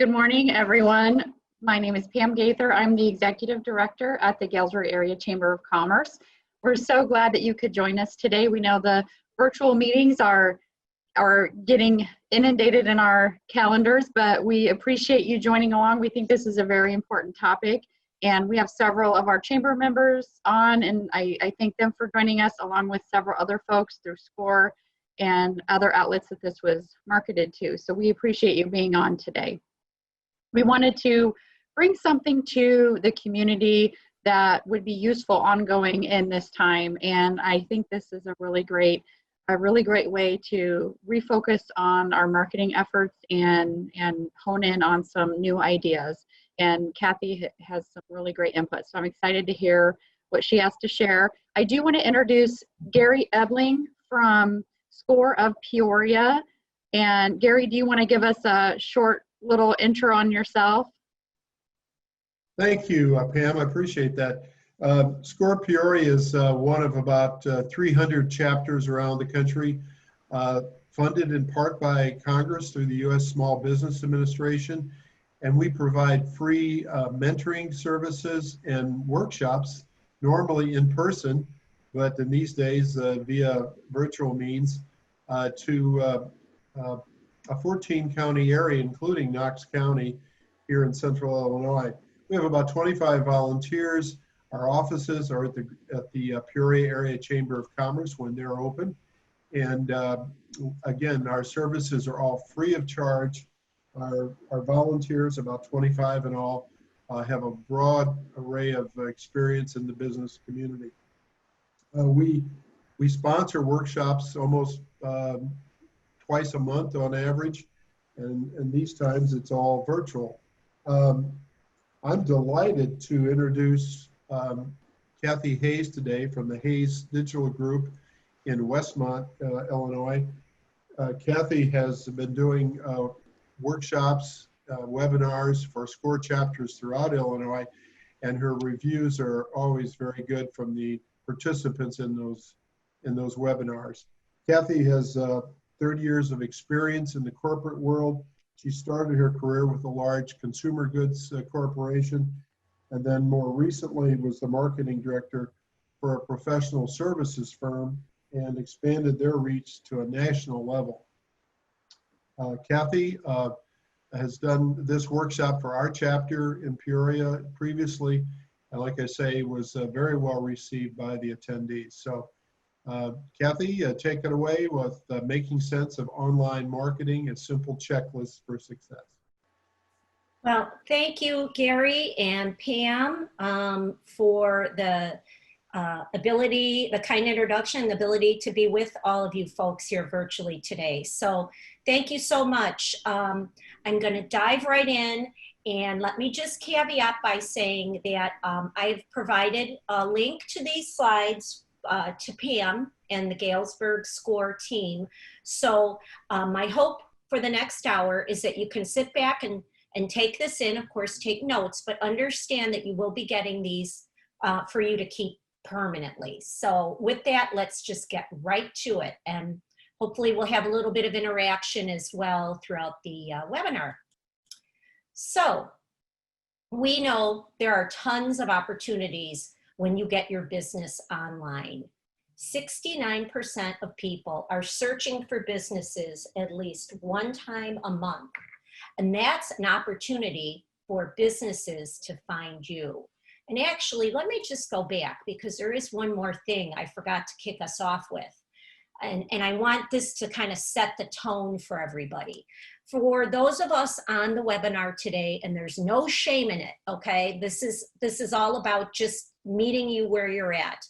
Good morning, everyone. My name is Pam Gaither. I'm the Executive Director at the Galesburg Area Chamber of Commerce. We're so glad that you could join us today. We know the virtual meetings are getting inundated in our calendars, but we appreciate you joining along. We think this is a very important topic, and we have several of our chamber members on, and I thank them for joining us, along with several other folks through SCORE and other outlets that this was marketed to. So we appreciate you being on today. We wanted to bring something to the community that would be useful ongoing in this time, and I think this is a really great way to refocus on our marketing efforts and hone in on some new ideas. And Kathy has some really great input, so I'm excited to hear what she has to share. I do want to introduce Gary Ebling from SCORE of Peoria. And Gary, do you want to give us a short little intro on yourself? Thank you, Pam. I appreciate that. SCORE Peoria is one of about 300 chapters around the country, funded in part by Congress through the U.S. Small Business Administration. And we provide free mentoring services and workshops, normally in person, but in these days via virtual means, to a 14-county area, including Knox County here in central Illinois. We have about 25 volunteers. Our offices are at the Peoria Area Chamber of Commerce when they're open. And again, our services are all free of charge. Our volunteers, about 25 in all, have a broad array of experience in the business community. We sponsor workshops almost twice a month on average, and these times it's all virtual. I'm delighted to introduce Kathy Hayes today from the Hayes Digital Group in Westmont, Illinois. Kathy has been doing workshops, webinars for SCORE chapters throughout Illinois, and her reviews are always very good from the participants in those webinars. Kathy has 30 years of experience in the corporate world. She started her career with a large consumer goods corporation, and then more recently was the marketing director for a professional services firm and expanded their reach to a national level. Kathy has done this workshop for our chapter in Peoria previously, and like I say, was very well received by the attendees. So Kathy, take it away with making sense of online marketing, a simple checklist for success. Well, thank you, Gary and Pam, for the the kind introduction, the ability to be with all of you folks here virtually today. So thank you so much. I'm going to dive right in, and let me just caveat by saying that I've provided a link to these slides to Pam and the Galesburg SCORE team. So my hope for the next hour is that you can sit back and take this in, of course, take notes, but understand that you will be getting these for you to keep permanently. So with that, let's just get right to it. And hopefully we'll have a little bit of interaction as well throughout the webinar. So we know there are tons of opportunities when you get your business online. 69% of people are searching for businesses at least one time a month. And that's an opportunity for businesses to find you. And actually, let me just go back, because there is one more thing I forgot to kick us off with. And I want this to kind of set the tone for everybody. For those of us on the webinar today, and there's no shame in it, okay? This is all about just meeting you where you're at.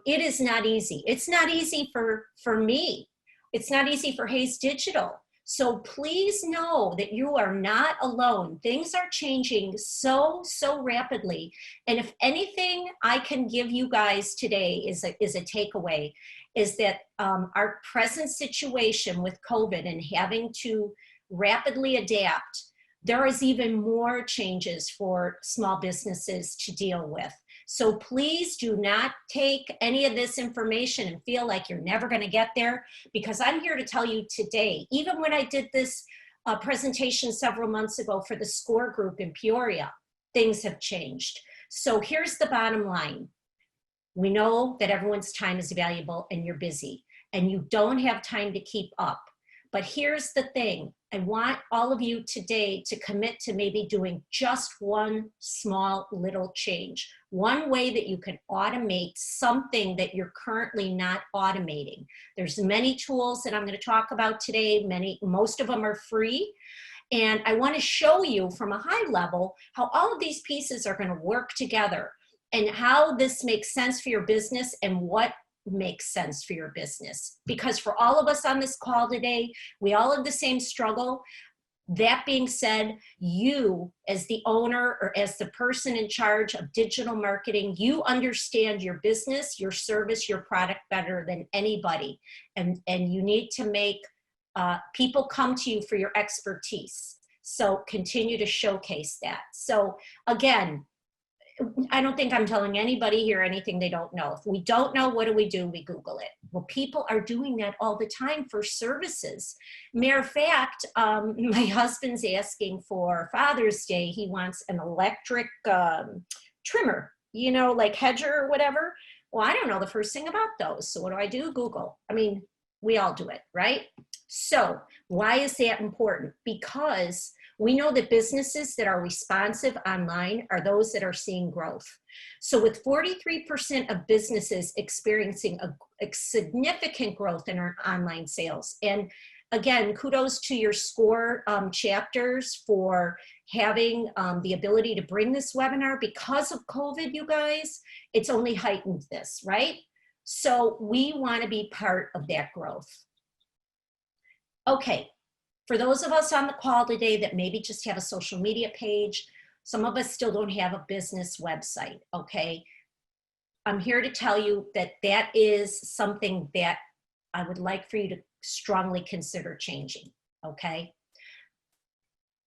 It is not easy. It's not easy for me. It's not easy for Hayes Digital. So please know that you are not alone. Things are changing so rapidly. And if anything I can give you guys today is a takeaway, is that our present situation with COVID and having to rapidly adapt, there is even more changes for small businesses to deal with. So please do not take any of this information and feel like you're never going to get there, because I'm here to tell you today, even when I did this a presentation several months ago for the SCORE group in Peoria. Things have changed. So here's the bottom line. We know that everyone's time is valuable and you're busy and you don't have time to keep up. But here's the thing. I want all of you today to commit to maybe doing just one small little change. One way that you can automate something that you're currently not automating. There's many tools that I'm going to talk about today. Most of them are free. And I want to show you from a high level how all of these pieces are going to work together and how this makes sense for your business and what makes sense for your business. Because for all of us on this call today, we all have the same struggle. That being said, you as the owner or as the person in charge of digital marketing, you understand your business, your service, your product better than anybody. And you need to make people come to you for your expertise. So continue to showcase that. So again, I don't think I'm telling anybody here anything they don't know. If we don't know, what do? We Google it. Well, people are doing that all the time for services. Matter of fact, my husband's asking for Father's Day. He wants an electric trimmer, you know, like hedger or whatever. Well, I don't know the first thing about those. So what do? Google. I mean, we all do it, right? So why is that important? Because we know that businesses that are responsive online are those that are seeing growth. So with 43% of businesses experiencing a significant growth in our online sales. And again, kudos to your SCORE chapters for having the ability to bring this webinar. Because of COVID, you guys, it's only heightened this, right? So we want to be part of that growth. Okay. For those of us on the call today that maybe just have a social media page, some of us still don't have a business website, okay? I'm here to tell you that that is something that I would like for you to strongly consider changing, okay?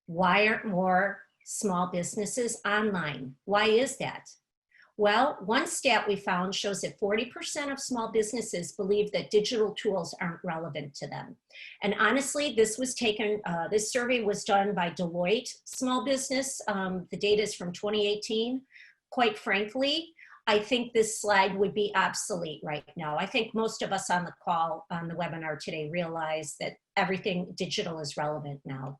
Why aren't more small businesses online? Why is that? Well, one stat we found shows that 40% of small businesses believe that digital tools aren't relevant to them. And honestly, this survey was done by Deloitte Small Business. The data is from 2018. Quite frankly, I think this slide would be obsolete right now. I think most of us on the call, on the webinar today, realize that everything digital is relevant now.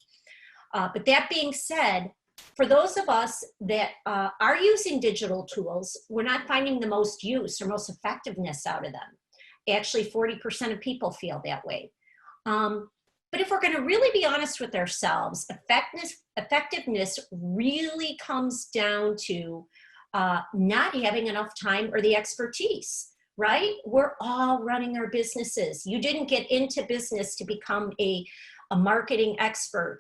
But that being said, for those of us that are using digital tools, we're not finding the most use or most effectiveness out of them. Actually, 40% of people feel that way. But if we're going to really be honest with ourselves, effectiveness really comes down to not having enough time or the expertise, right? We're all running our businesses. You didn't get into business to become a marketing expert.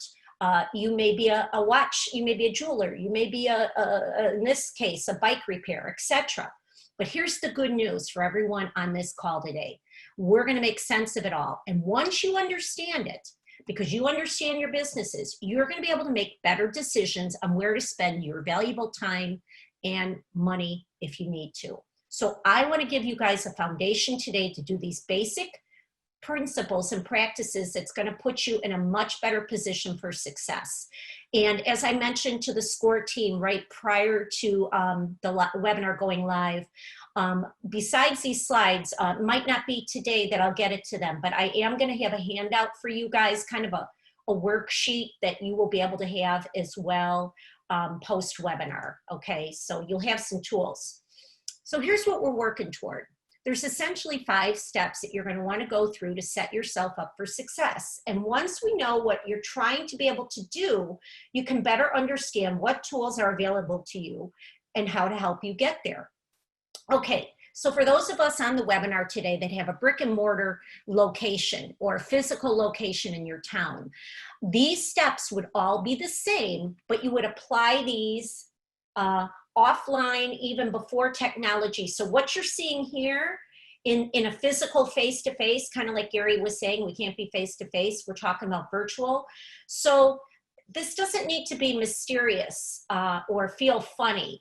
You may be a watch, you may be a jeweler, you may be in this case, a bike repair, etc. But here's the good news for everyone on this call today. We're going to make sense of it all. And once you understand it, because you understand your businesses, you're going to be able to make better decisions on where to spend your valuable time and money if you need to. So I want to give you guys a foundation today to do these basic principles and practices that's going to put you in a much better position for success. And as I mentioned to the SCORE team right prior to the webinar going live, besides these slides, might not be today that I'll get it to them, but I am going to have a handout for you guys, kind of a worksheet that you will be able to have as well post-webinar, okay? So you'll have some tools. So here's what we're working toward. There's essentially 5 steps that you're going to want to go through to set yourself up for success. And once we know what you're trying to be able to do, you can better understand what tools are available to you and how to help you get there. Okay, so for those of us on the webinar today that have a brick and mortar location or a physical location in your town, these steps would all be the same, but you would apply these offline even before technology. So what you're seeing here in a physical face-to-face, kind of like Gary was saying, we can't be face-to-face, we're talking about virtual. So this doesn't need to be mysterious or feel funny.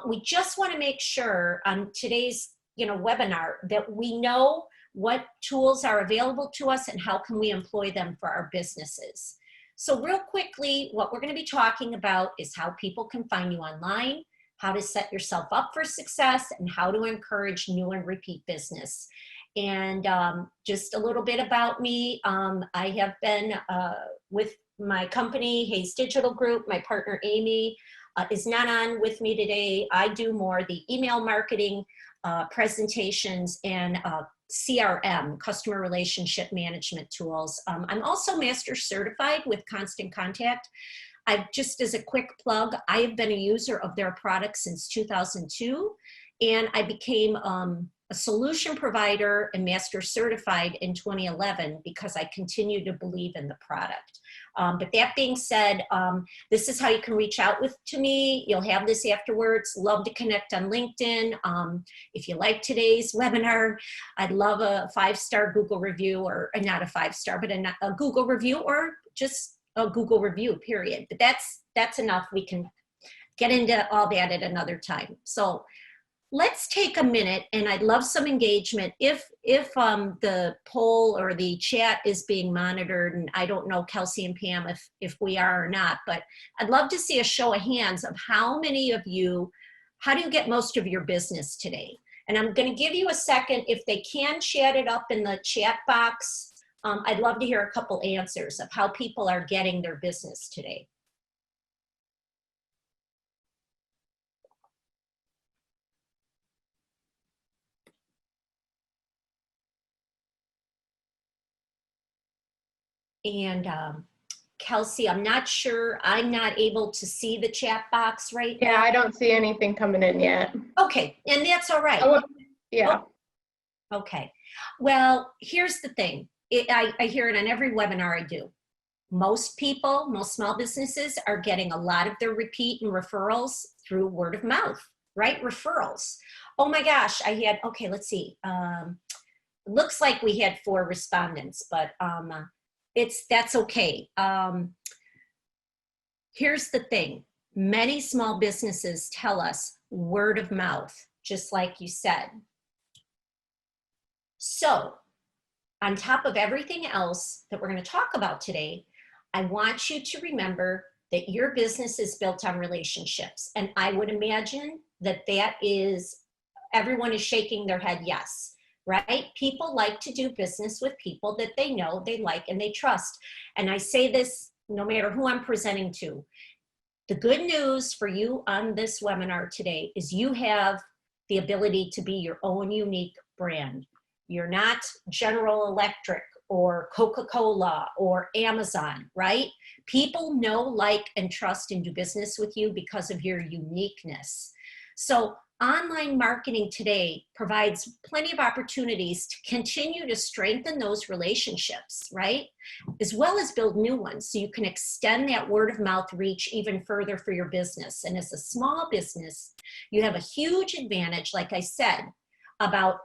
We just want to make sure on today's webinar that we know what tools are available to us and how can we employ them for our businesses. So real quickly, what we're going to be talking about is how people can find you online, how to set yourself up for success, and how to encourage new and repeat business. And just a little bit about me. I have been with my company, Hayes Digital Group. My partner, Amy, is not on with me today. I do more the email marketing, presentations, and CRM, customer relationship management tools. I'm also master certified with Constant Contact. I've just as a quick plug, I have been a user of their products since 2002, and I became a solution provider and master certified in 2011 because I continue to believe in the product. But that being said, this is how you can reach out to me. You'll have this afterwards. Love to connect on LinkedIn. If you like today's webinar, I'd love a 5-star Google review, or not a 5-star, but a Google review, or just a Google review, period. But that's enough. We can get into all that at another time. So let's take a minute, and I'd love some engagement. If the poll or the chat is being monitored, and I don't know, Kelsey and Pam, if we are or not, but I'd love to see a show of hands of how many of you, how do you get most of your business today? And I'm going to give you a second. If they can chat it up in the chat box, I'd love to hear a couple answers of how people are getting their business today. And Kelsey, I'm not sure, I'm not able to see the chat box right now. Yeah, I don't see anything coming in yet. Okay, and that's all right. Oh, yeah. Oh, okay. Well, here's the thing. I hear it on every webinar I do. Most people, most small businesses are getting a lot of their repeat and referrals through word of mouth, right? Referrals. Oh my gosh, I had, okay, let's see. Looks like we had 4 respondents, but that's okay. Here's the thing. Many small businesses tell us word of mouth, just like you said. So on top of everything else that we're going to talk about today, I want you to remember that your business is built on relationships. And I would imagine that everyone is shaking their head yes, right? People like to do business with people that they know, they like, and they trust. And I say this no matter who I'm presenting to. The good news for you on this webinar today is you have the ability to be your own unique brand. You're not General Electric or Coca-Cola or Amazon, right? People know, like, and trust and do business with you because of your uniqueness. So online marketing today provides plenty of opportunities to continue to strengthen those relationships, right? As well as build new ones so you can extend that word of mouth reach even further for your business. And as a small business, you have a huge advantage, like I said, about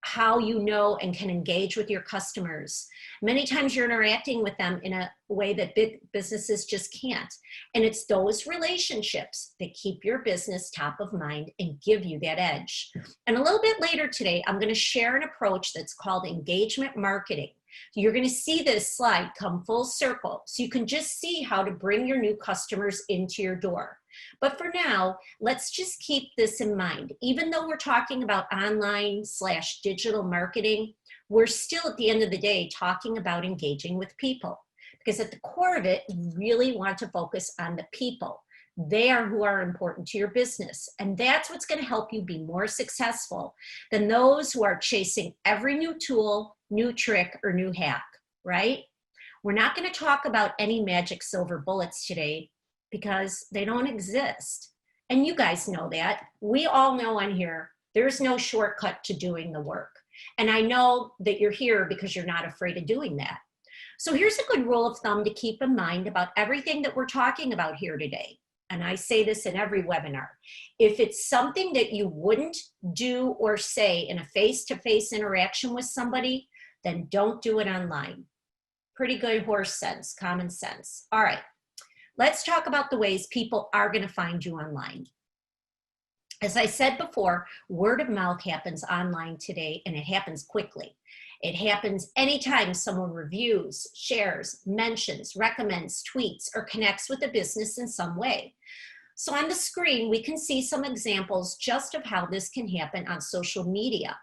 how you know and can engage with your customers. Many times you're interacting with them in a way that big businesses just can't. And it's those relationships that keep your business top of mind and give you that edge. And a little bit later today, I'm going to share an approach that's called engagement marketing. You're going to see this slide come full circle so you can just see how to bring your new customers into your door. But for now, let's just keep this in mind. Even though we're talking about online/digital marketing, we're still at the end of the day talking about engaging with people. Because at the core of it, you really want to focus on the people. They are who are important to your business. And that's what's going to help you be more successful than those who are chasing every new tool, new trick, or new hack, right? We're not going to talk about any magic silver bullets today, because they don't exist. And you guys know that. We all know on here, there's no shortcut to doing the work. And I know that you're here because you're not afraid of doing that. So here's a good rule of thumb to keep in mind about everything that we're talking about here today. And I say this in every webinar. If it's something that you wouldn't do or say in a face-to-face interaction with somebody, then don't do it online. Pretty good horse sense, common sense. All right. Let's talk about the ways people are going to find you online. As I said before, word of mouth happens online today, and it happens quickly. It happens anytime someone reviews, shares, mentions, recommends, tweets, or connects with a business in some way. So on the screen, we can see some examples just of how this can happen on social media.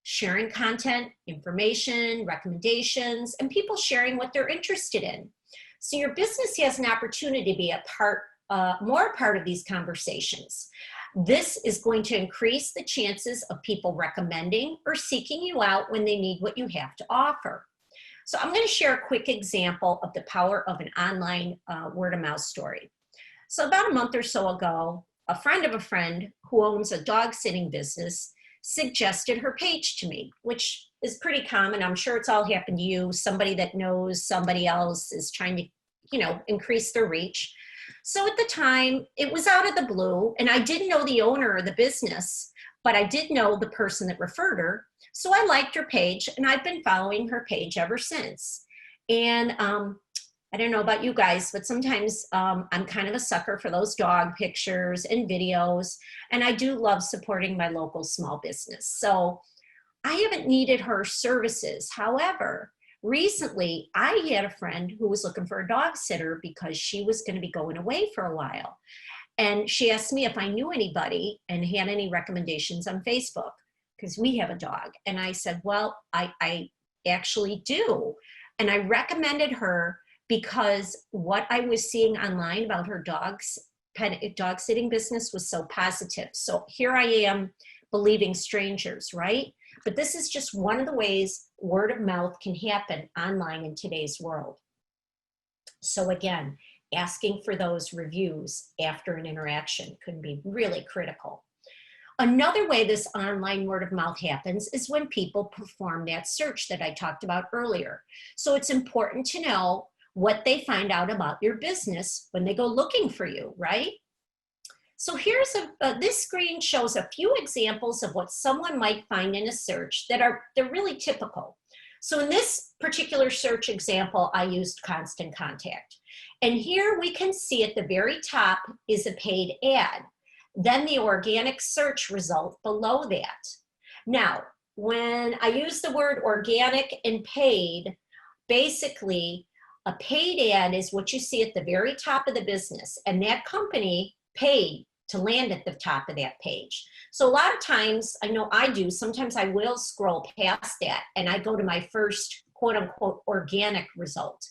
Sharing content, information, recommendations, and people sharing what they're interested in. So your business has an opportunity to be more a part of these conversations. This is going to increase the chances of people recommending or seeking you out when they need what you have to offer. So I'm going to share a quick example of the power of an online word of mouth story. So about a month or so ago, a friend of a friend who owns a dog sitting business suggested her page to me, which is pretty common. I'm sure it's all happened to you. Somebody that knows somebody else is trying to, increase their reach. So at the time, it was out of the blue, and I didn't know the owner of the business, but I did know the person that referred her. So I liked her page, and I've been following her page ever since. And I don't know about you guys, but sometimes I'm kind of a sucker for those dog pictures and videos, and I do love supporting my local small business. So I haven't needed her services. However, recently I had a friend who was looking for a dog sitter because she was going to be going away for a while. And she asked me if I knew anybody and had any recommendations on Facebook because we have a dog. And I said, well, I actually do. And I recommended her because what I was seeing online about her dog sitting business was so positive. So here I am believing strangers, right? But this is just one of the ways word of mouth can happen online in today's world. So again, asking for those reviews after an interaction can be really critical. Another way this online word of mouth happens is when people perform that search that I talked about earlier. So it's important to know what they find out about your business when they go looking for you, right? So here's this screen shows a few examples of what someone might find in a search they're really typical. So in this particular search example, I used Constant Contact. And here we can see at the very top is a paid ad, then the organic search result below that. Now, when I use the word organic and paid, basically a paid ad is what you see at the very top of the business, and that company paid to land at the top of that page. So a lot of times, I know I do, sometimes I will scroll past that and I go to my first quote unquote organic result.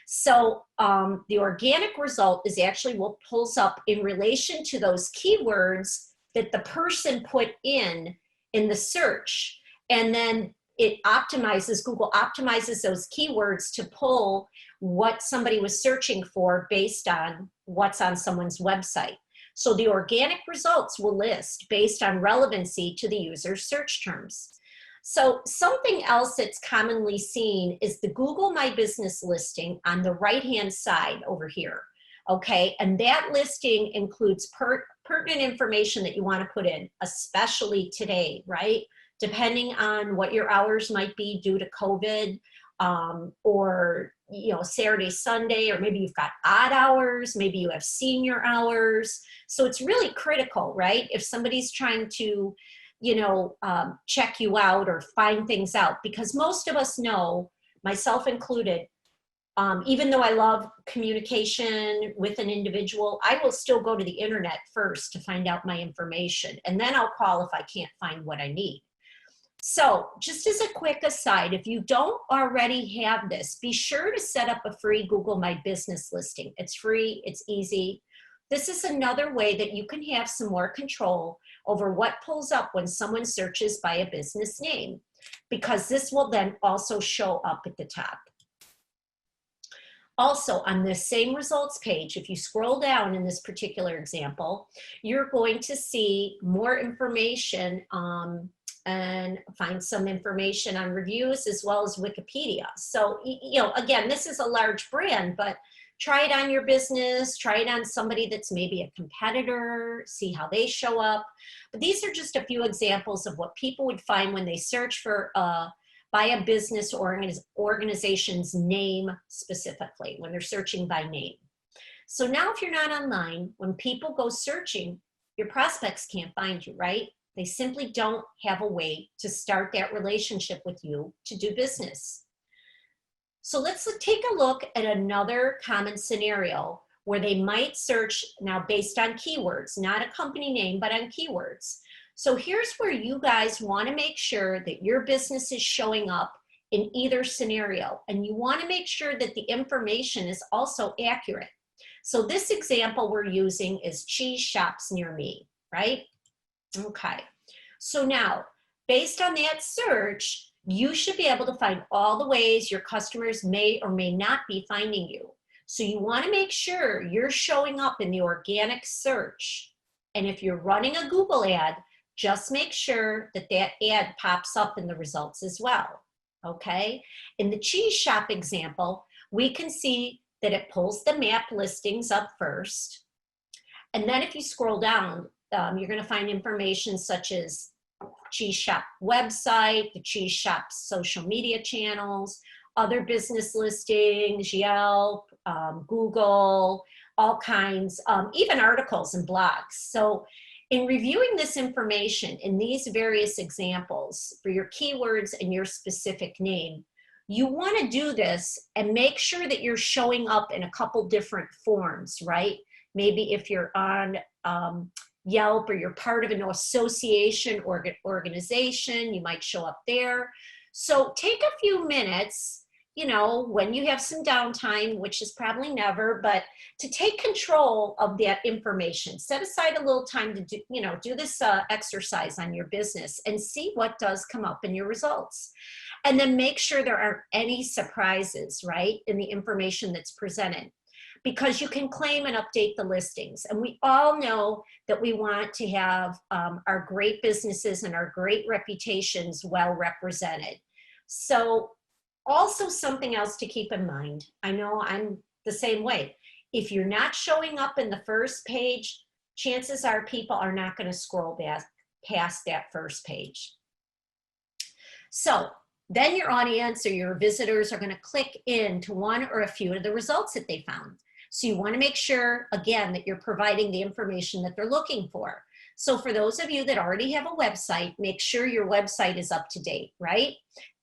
So the organic result is actually what pulls up in relation to those keywords that the person put in the search. And then it optimizes, Google optimizes those keywords to pull what somebody was searching for based on what's on someone's website. So the organic results will list based on relevancy to the user's search terms. So something else that's commonly seen is the Google My Business listing on the right-hand side over here, okay? And that listing includes pertinent information that you want to put in, especially today, right? Depending on what your hours might be due to COVID, or Saturday, Sunday, or maybe you've got odd hours, maybe you have senior hours. So it's really critical, right? If somebody's trying to, check you out or find things out, because most of us know, myself included, even though I love communication with an individual, I will still go to the internet first to find out my information. And then I'll call if I can't find what I need. So just as a quick aside, if you don't already have this, be sure to set up a free Google My Business listing. It's free, it's easy. This is another way that you can have some more control over what pulls up when someone searches by a business name, because this will then also show up at the top. Also, on this same results page, if you scroll down in this particular example, you're going to see more information and find some information on reviews as well as Wikipedia. So, again, this is a large brand, but try it on your business, try it on somebody that's maybe a competitor, see how they show up. But these are just a few examples of what people would find when they search for by a business or organization's name specifically, when they're searching by name. So now if you're not online, when people go searching, your prospects can't find you, right? They simply don't have a way to start that relationship with you to do business. So let's take a look at another common scenario where they might search now based on keywords, not a company name, but on keywords. So here's where you guys want to make sure that your business is showing up in either scenario, and you want to make sure that the information is also accurate. So this example we're using is cheese shops near me, right? Okay, so now based on that search, you should be able to find all the ways your customers may or may not be finding you. So you want to make sure you're showing up in the organic search. And if you're running a Google ad, just make sure that that ad pops up in the results as well. Okay, in the cheese shop example, we can see that it pulls the map listings up first. And then if you scroll down, you're going to find information such as cheese shop website, the cheese shop's social media channels, other business listings, Yelp, Google, all kinds, even articles and blogs. So in reviewing this information in these various examples for your keywords and your specific name, you want to do this and make sure that you're showing up in a couple different forms, right? Maybe if you're on Yelp or you're part of an association or organization, you might show up there. So take a few minutes, you know, when you have some downtime, which is probably never, but to take control of that information. Set aside a little time to do, you know, do this exercise on your business and see what does come up in your results. And then make sure there aren't any surprises, right, in the information that's presented, because you can claim and update the listings. And we all know that we want to have our great businesses and our great reputations well represented. So also something else to keep in mind, I know I'm the same way. If you're not showing up in the first page, chances are people are not going to scroll back past that first page. So then your audience or your visitors are going to click into one or a few of the results that they found. So you want to make sure, again, that you're providing the information that they're looking for. So for those of you that already have a website, make sure your website is up to date, right?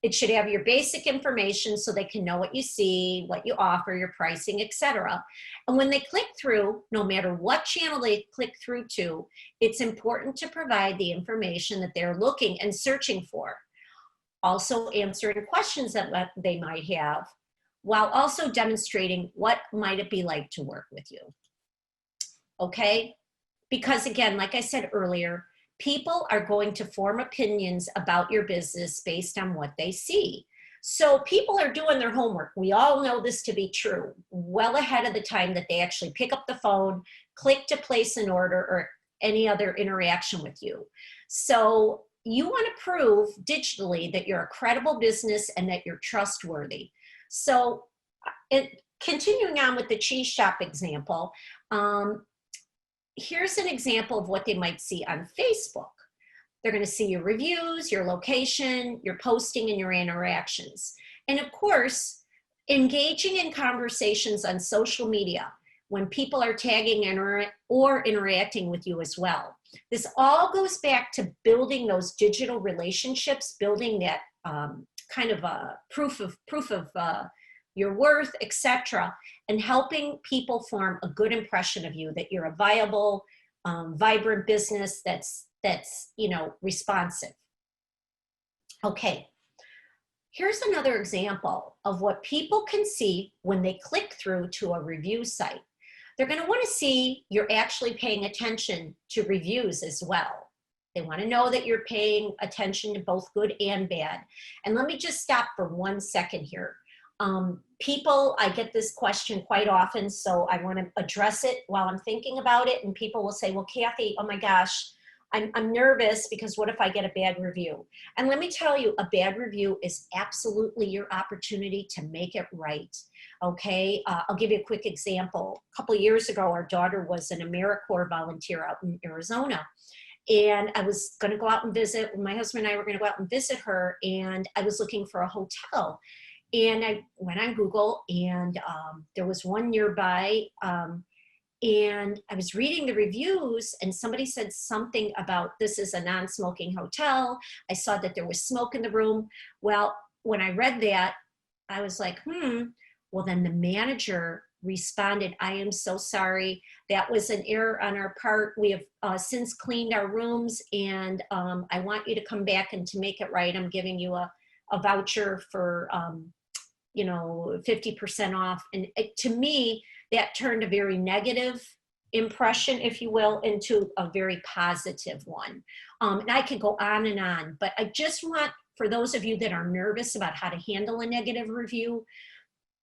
It should have your basic information so they can know what you see, what you offer, your pricing, etc. And when they click through, no matter what channel they click through to, it's important to provide the information that they're looking and searching for. Also answering questions that they might have, while also demonstrating what might it be like to work with you. Okay? Because again, like I said earlier, people are going to form opinions about your business based on what they see. So people are doing their homework. We all know this to be true, well ahead of the time that they actually pick up the phone, click to place an order, or any other interaction with you. So you want to prove digitally that you're a credible business and that you're trustworthy. So continuing on with the cheese shop example, here's an example of what they might see on Facebook. They're going to see your reviews, your location, your posting, and your interactions. And of course, engaging in conversations on social media when people are tagging or interacting with you as well. This all goes back to building those digital relationships, building that kind of a proof of your worth, etc., and helping people form a good impression of you, that you're a viable, vibrant business that's you know, responsive. Okay, here's another example of what people can see when they click through to a review site. They're going to want to see you're actually paying attention to reviews as well. They want to know that you're paying attention to both good and bad. And let me just stop for 1 second here. People, I get this question quite often, so I want to address it while I'm thinking about it. And people will say, well, Kathy, oh my gosh, I'm nervous because what if I get a bad review? And let me tell you, a bad review is absolutely your opportunity to make it right. Okay, I'll give you a quick example. A couple of years ago, our daughter was an AmeriCorps volunteer out in Arizona. And I was going to go out and visit, my husband and I were going to go out and visit her, and I was looking for a hotel. And I went on Google, and there was one nearby, And I was reading the reviews and somebody said something about this is a non-smoking hotel. I saw that there was smoke in the room. Well, when I read that, I was like, well, then the manager responded, I am so sorry. That was an error on our part. We have since cleaned our rooms, and I want you to come back, and to make it right, I'm giving you a voucher for, 50% off. And to me, that turned a very negative impression, if you will, into a very positive one. And I could go on and on, but I just want, for those of you that are nervous about how to handle a negative review,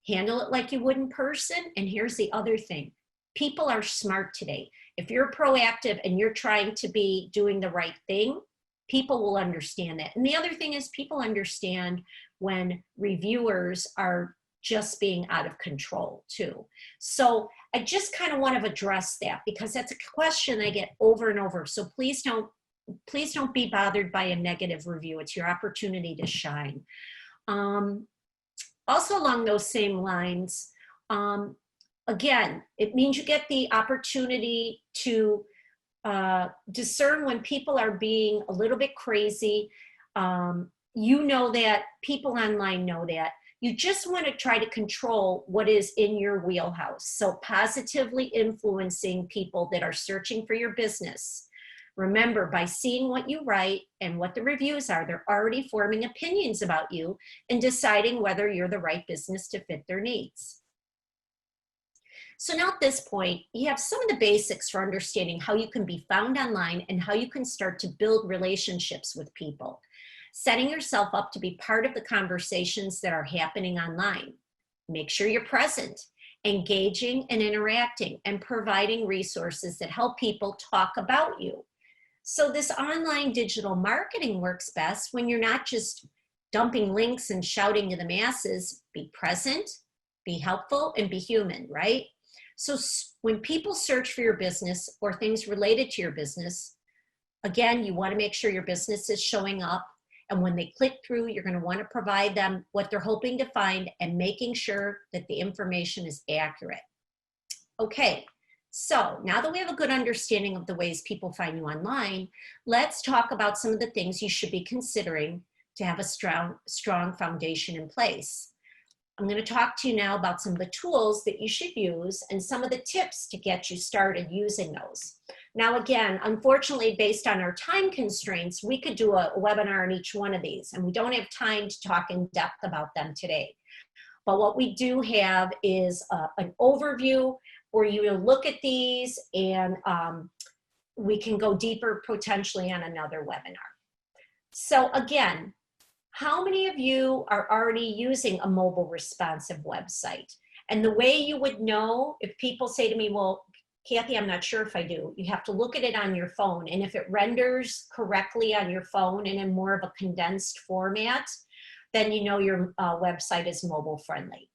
handle it like you would in person. And here's the other thing. People are smart today. If you're proactive and you're trying to be doing the right thing, people will understand that. And the other thing is people understand when reviewers are just being out of control too. So I just kind of want to address that because that's a question I get over and over. So please don't be bothered by a negative review. It's your opportunity to shine. Also along those same lines, again, it means you get the opportunity to discern when people are being a little bit crazy. You know that, people online know that. You just want to try to control what is in your wheelhouse. So positively influencing people that are searching for your business. Remember, by seeing what you write and what the reviews are, they're already forming opinions about you and deciding whether you're the right business to fit their needs. So now at this point, you have some of the basics for understanding how you can be found online and how you can start to build relationships with people. Setting yourself up to be part of the conversations that are happening online. Make sure you're present, engaging and interacting, and providing resources that help people talk about you. So this online digital marketing works best when you're not just dumping links and shouting to the masses. Be present, be helpful, and be human, right? So when people search for your business or things related to your business, again, you want to make sure your business is showing up. And when they click through, you're going to want to provide them what they're hoping to find and making sure that the information is accurate. Okay, so now that we have a good understanding of the ways people find you online, let's talk about some of the things you should be considering to have a strong foundation in place. I'm going to talk to you now about some of the tools that you should use and some of the tips to get you started using those. Now, again, unfortunately, based on our time constraints, we could do a webinar on each one of these, and we don't have time to talk in depth about them today. But what we do have is an overview where you will look at these, and we can go deeper potentially on another webinar. So again, how many of you are already using a mobile responsive website? And the way you would know, if people say to me, well, Kathy, I'm not sure if I do, you have to look at it on your phone. And if it renders correctly on your phone and in more of a condensed format, then you know your website is mobile friendly.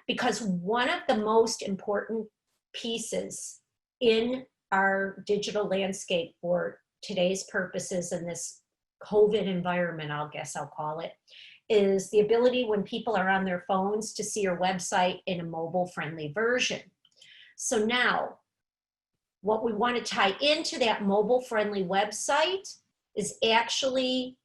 Because one of the most important pieces in our digital landscape for today's purposes in this COVID environment, I'll call it, is the ability when people are on their phones to see your website in a mobile friendly version. So now, what we want to tie into that mobile friendly website is actually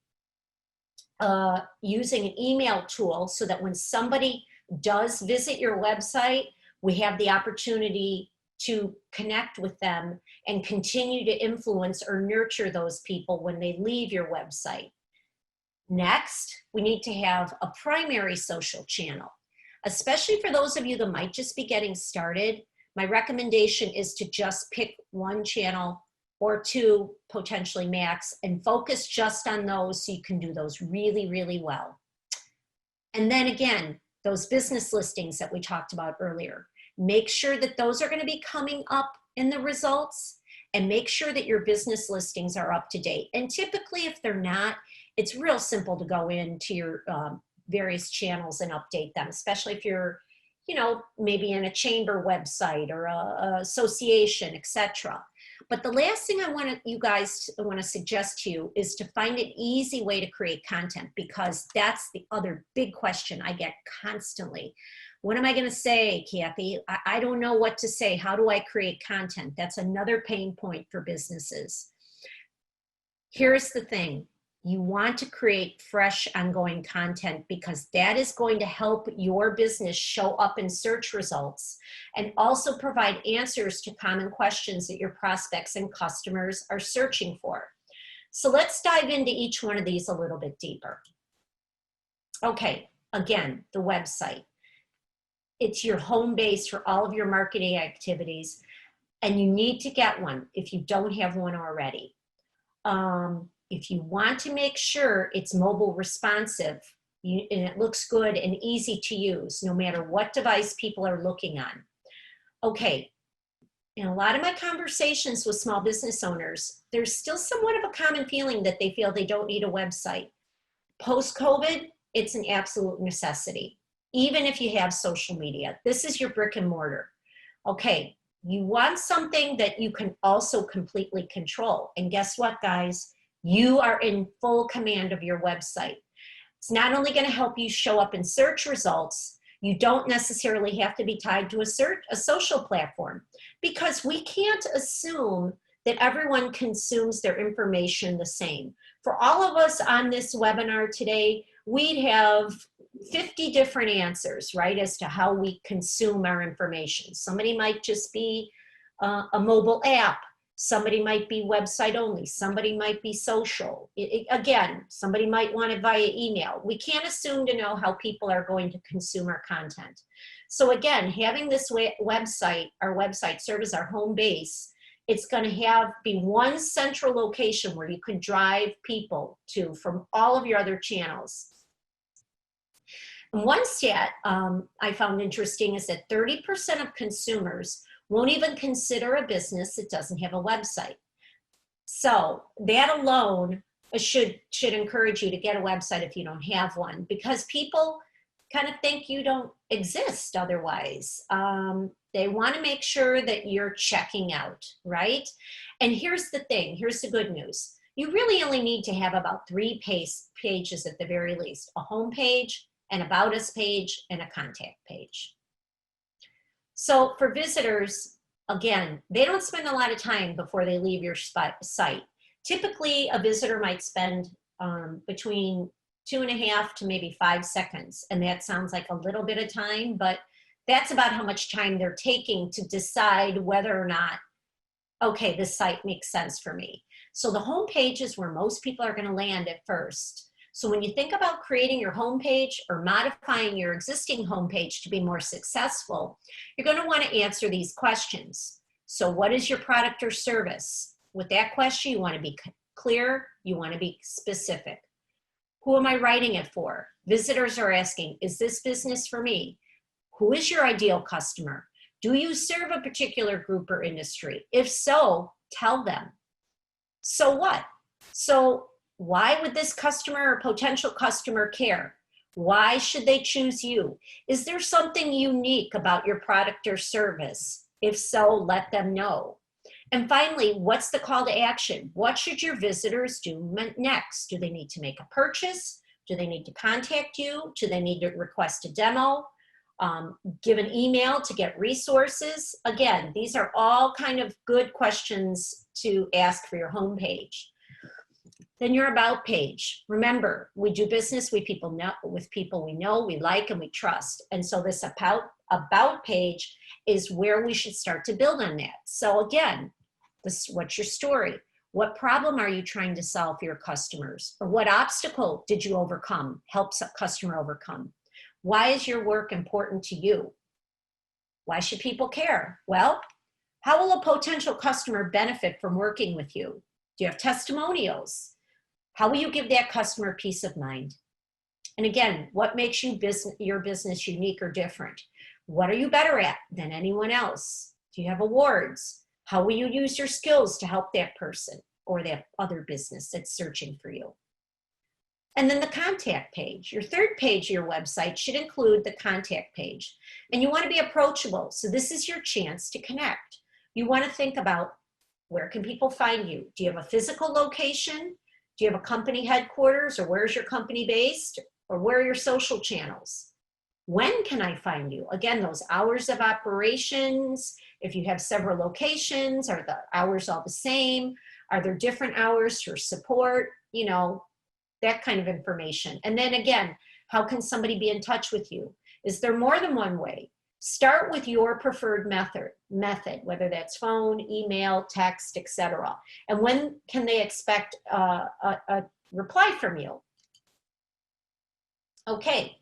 using an email tool so that when somebody does visit your website, we have the opportunity to connect with them and continue to influence or nurture those people when they leave your website. Next, we need to have a primary social channel, especially for those of you that might just be getting started. My recommendation is to just pick one channel or two, potentially max, and focus just on those so you can do those really, really well. And then again, those business listings that we talked about earlier, make sure that those are going to be coming up in the results, and make sure that your business listings are up to date. And typically, if they're not, it's real simple to go into your various channels and update them, especially if you're, maybe in a chamber website or a association, etc. But the last thing I want to suggest to you is to find an easy way to create content, because that's the other big question I get constantly. What am I going to say, Kathy? I don't know what to say. How do I create content? That's another pain point for businesses. Here's the thing. You want to create fresh, ongoing content because that is going to help your business show up in search results and also provide answers to common questions that your prospects and customers are searching for. So let's dive into each one of these a little bit deeper. Okay, again, the website. It's your home base for all of your marketing activities, and you need to get one if you don't have one already. If you want to make sure it's mobile responsive and it looks good and easy to use, no matter what device people are looking on. Okay, in a lot of my conversations with small business owners, there's still somewhat of a common feeling that they feel they don't need a website. Post-COVID, it's an absolute necessity, even if you have social media. This is your brick and mortar. Okay, you want something that you can also completely control. And guess what, guys? You are in full command of your website. It's not only going to help you show up in search results, you don't necessarily have to be tied to a social platform, because we can't assume that everyone consumes their information the same. For all of us on this webinar today, we'd have 50 different answers, right, as to how we consume our information. Somebody might just be a mobile app. Somebody might be website only. Somebody might be social. Again, somebody might want it via email. We can't assume to know how people are going to consume our content. So again, having this website, our website serve as our home base, it's going to be one central location where you can drive people to from all of your other channels. And one stat I found interesting is that 30% of consumers won't even consider a business that doesn't have a website. So that alone should encourage you to get a website if you don't have one, because people kind of think you don't exist otherwise. They want to make sure that you're checking out, right? And here's the thing, here's the good news. You really only need to have about 3 pages at the very least: a home page, an about us page, and a contact page. So for visitors, again, they don't spend a lot of time before they leave your site. Typically, a visitor might spend between 2.5 to maybe 5 seconds. And that sounds like a little bit of time, but that's about how much time they're taking to decide whether or not, okay, this site makes sense for me. So the home page is where most people are going to land at first. So when you think about creating your homepage or modifying your existing homepage to be more successful, you're going to want to answer these questions. So what is your product or service? With that question, you want to be clear, you want to be specific. Who am I writing it for? Visitors are asking, is this business for me? Who is your ideal customer? Do you serve a particular group or industry? If so, tell them. So what? So why would this customer or potential customer care? Why should they choose you? Is there something unique about your product or service? If so, let them know. And finally, what's the call to action? What should your visitors do next? Do they need to make a purchase? Do they need to contact you? Do they need to request a demo? Give an email to get resources? Again, these are all kind of good questions to ask for your homepage. Then your about page. Remember, we do business with people we know, we like, and we trust. And so this about page is where we should start to build on that. So again, what's your story? What problem are you trying to solve for your customers? Or what obstacle did you overcome, help a customer overcome? Why is your work important to you? Why should people care? Well, how will a potential customer benefit from working with you? Do you have testimonials? How will you give that customer peace of mind? And again, what makes your business unique or different? What are you better at than anyone else? Do you have awards? How will you use your skills to help that person or that other business that's searching for you? And then the contact page. Your third page of your website should include the contact page. And you want to be approachable. So this is your chance to connect. You want to think about, where can people find you? Do you have a physical location? Do you have a company headquarters, or where's your company based? Or where are your social channels? When can I find you? Again, those hours of operations, if you have several locations, are the hours all the same? Are there different hours for support? You know, that kind of information. And then again, how can somebody be in touch with you? Is there more than one way? Start with your preferred method, whether that's phone, email, text, etc. And when can they expect a reply from you? Okay,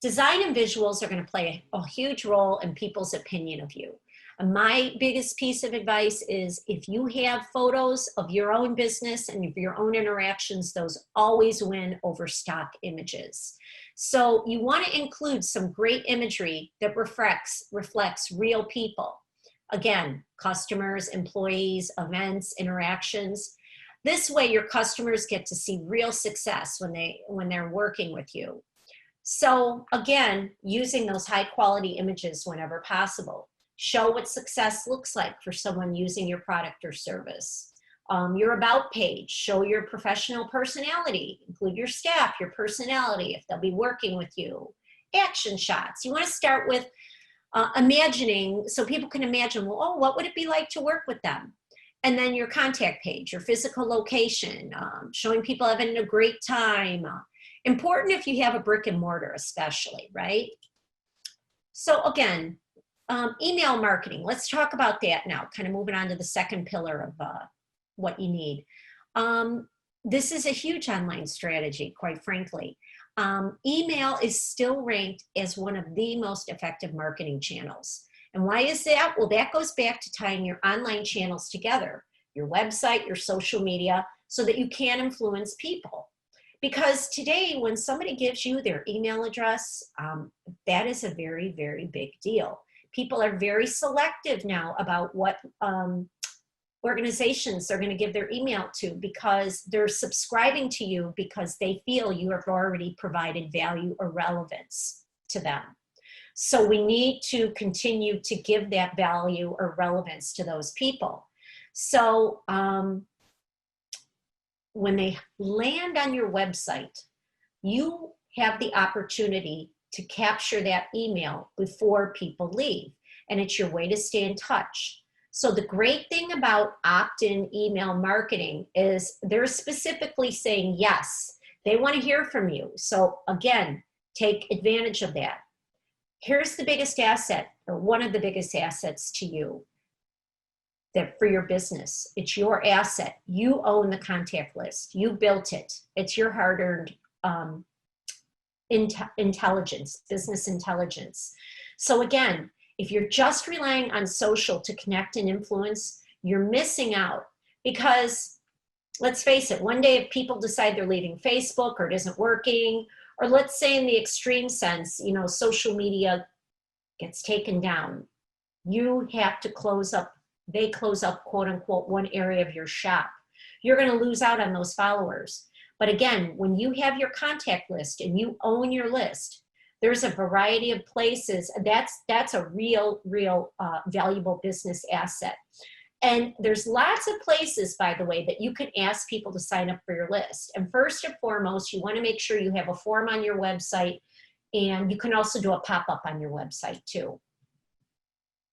design and visuals are going to play a huge role in people's opinion of you. And my biggest piece of advice is if you have photos of your own business and of your own interactions, those always win over stock images. So you want to include some great imagery that reflects real people. Again, customers, employees, events, interactions. This way your customers get to see real success when they're working with you. So again, using those high quality images whenever possible. Show what success looks like for someone using your product or service. Your about page, show your professional personality, include your staff, your personality, if they'll be working with you. Action shots, you want to start with imagining, so people can imagine, well, oh, what would it be like to work with them? And then your contact page, your physical location, showing people having a great time. Important if you have a brick and mortar especially, right? So again, email marketing, let's talk about that now, kind of moving on to the second pillar of what you need. This is a huge online strategy, quite frankly. Email is still ranked as one of the most effective marketing channels. And why is that? Well, that goes back to tying your online channels together, your website, your social media, so that you can influence people. Because today, when somebody gives you their email address, that is a very, very big deal. People are very selective now about what organizations they're going to give their email to, because they're subscribing to you because they feel you have already provided value or relevance to them. So we need to continue to give that value or relevance to those people. So when they land on your website, you have the opportunity to capture that email before people leave. And it's your way to stay in touch. So the great thing about opt-in email marketing is they're specifically saying yes, they want to hear from you. So again, take advantage of that. Here's the biggest asset, or one of the biggest assets to you that for your business. It's your asset. You own the contact list. You built it. It's your hard-earned intelligence, business intelligence. So again, if you're just relying on social to connect and influence, you're missing out, because let's face it, one day if people decide they're leaving Facebook or it isn't working, or let's say in the extreme sense, you know, social media gets taken down, you have to close up, they close up, quote unquote, one area of your shop. You're going to lose out on those followers. But again, when you have your contact list and you own your list, there's a variety of places. That's a real valuable business asset. And there's lots of places, by the way, that you can ask people to sign up for your list. And first and foremost, you want to make sure you have a form on your website, and you can also do a pop-up on your website too.